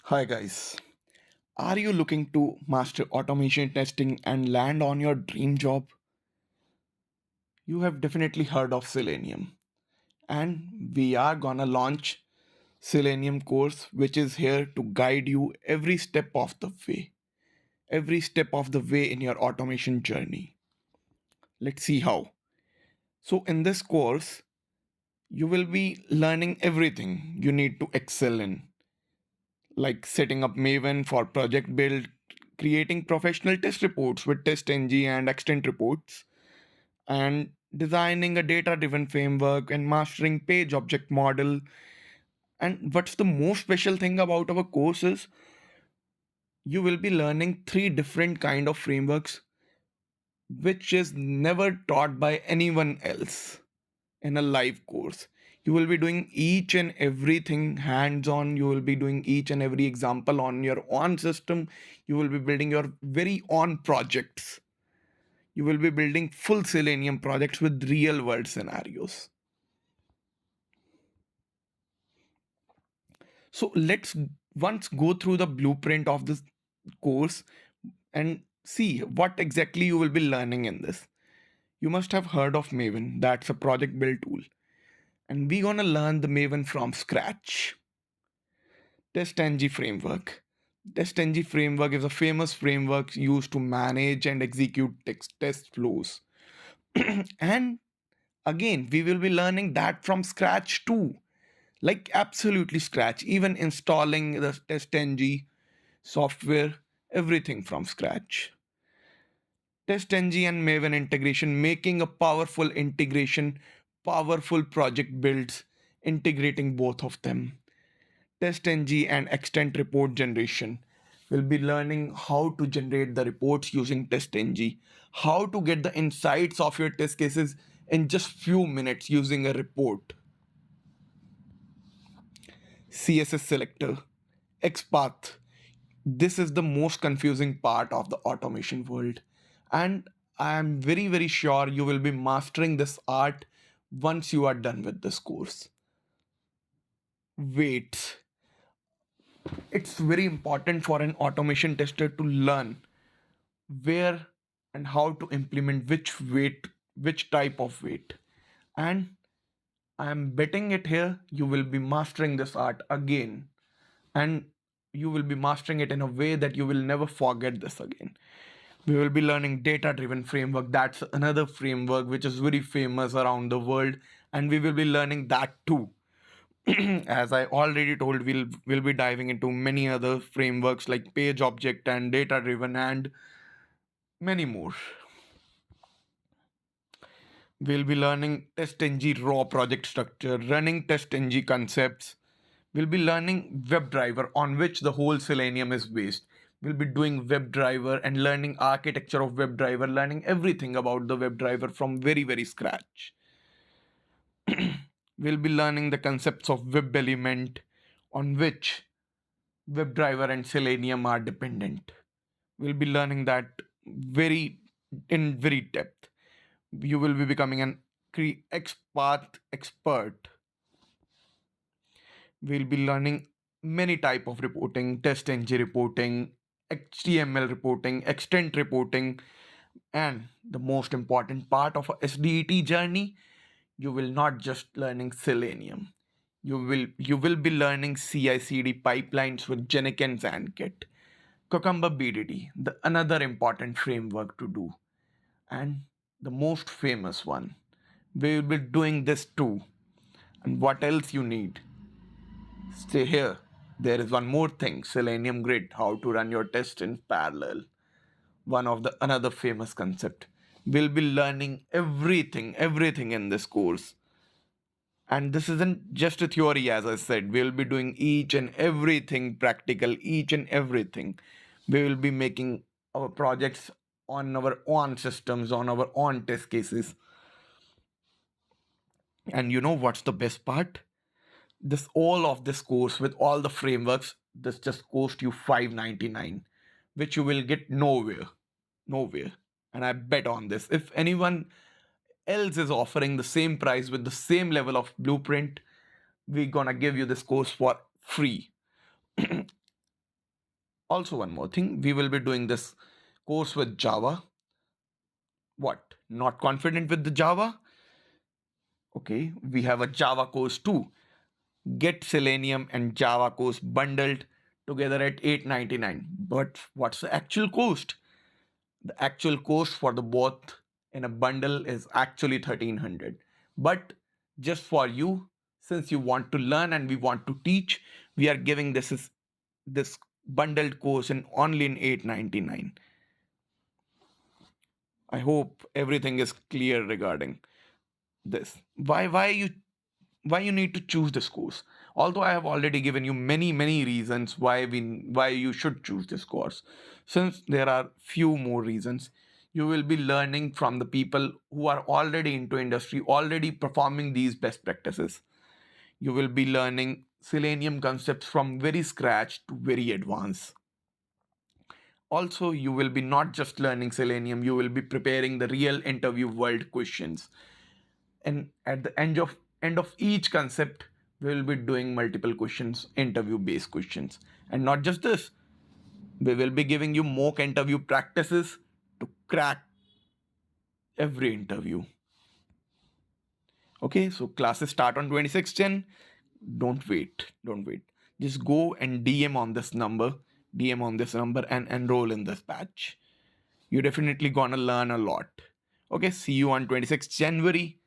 Hi guys. Are you looking to master automation testing and land on your dream job? You have definitely heard of Selenium. And we are gonna launch Selenium course which is here to guide you every step of the way. Every step of the way in your automation journey. Let's see how. So in this course, you will be learning everything you need to excel in, like setting up Maven for project build, creating professional test reports with TestNg and extent reports, and designing a data driven framework and mastering page object model. And what's the most special thing about our course is you will be learning three different kind of frameworks which is never taught by anyone else in a live course. You will be doing each and everything hands on. You will be doing each and every example on your own system. You will be building your very own projects. You will be building full Selenium projects with real world scenarios. So let's once go through the blueprint of this course and see what exactly you will be learning in this. You must have heard of Maven, that's a project build tool. And we're gonna learn the Maven from scratch. TestNg Framework. TestNg Framework is a famous framework used to manage and execute test flows. And again, we will be learning that from scratch too. Like absolutely scratch, even installing the TestNg software, everything from scratch. TestNg and Maven integration, making a powerful integration, powerful project builds, integrating both of them. TestNg and extent report generation. We'll be learning how to generate the reports using TestNg, how to get the insights of your test cases in just few minutes using a report. CSS selector, XPath. This is the most confusing part of the automation world. And I am very sure you will be mastering this art once you are done with this course. Wait, it's very important for an automation tester to learn where and how to implement which weight, which type of weight. And I am betting it here, you will be mastering this art again. And you will be mastering it in a way that you will never forget this again. We will be learning data driven framework. That's another framework which is very famous around the world. And we will be learning that too. As I already told, we'll be diving into many other frameworks like page object and data driven and many more. We'll be learning TestNg Raw Project Structure, running TestNg concepts. We'll be learning Webdriver, on which the whole Selenium is based. We'll be doing Webdriver and learning architecture of Webdriver, learning everything about the Webdriver from very scratch. We'll be learning the concepts of web element, on which Webdriver and Selenium are dependent. We'll be learning that very in very depth. You will be becoming an XPath expert. We'll be learning many type of reporting, TestNg reporting, HTML reporting, extent reporting, and the most important part of a SDET journey, you will not just learning Selenium. You will be learning CI/CD pipelines with Jenikins and Git. Cucumber BDD, the another important framework to do, and the most famous one. We will be doing this too. And what else you need? Stay here. There is one more thing, Selenium Grid, how to run your test in parallel. One of the another famous concept. We'll be learning everything in this course. And this isn't just a theory, as I said. We'll be doing each and everything practical, each and everything. We will be making our projects on our own systems, on our own test cases. And you know what's the best part? This all of this course with all the frameworks, this just cost you 599, which you will get nowhere. And I bet on this, if anyone else is offering the same price with the same level of blueprint, we're gonna give you this course for free. Also, one more thing, we will be doing this course with Java. What? Not confident with the Java? Okay, we have a Java course too. Get Selenium and Java course bundled together at 899. But what's the actual cost? The actual cost for the both in a bundle is actually 1300. But just for you, since you want to learn and we want to teach, we are giving this bundled course in only in 899. I hope everything is clear regarding this. Why you need to choose this course? Although I have already given you many reasons why you should choose this course, since there are few more reasons. You will be learning from the people who are already into industry, already performing these best practices. You will be learning Selenium concepts from very scratch to very advanced. Also, you will be not just learning Selenium, you will be preparing the real interview world questions. And at the end of each concept, we will be doing multiple questions, interview based questions. And not just this, we will be giving you mock interview practices to crack every interview. Okay, so classes start on 26th Jan. Don't wait, just go and DM on this number and enroll in this batch. You're definitely gonna learn a lot. Okay, see you on 26th January.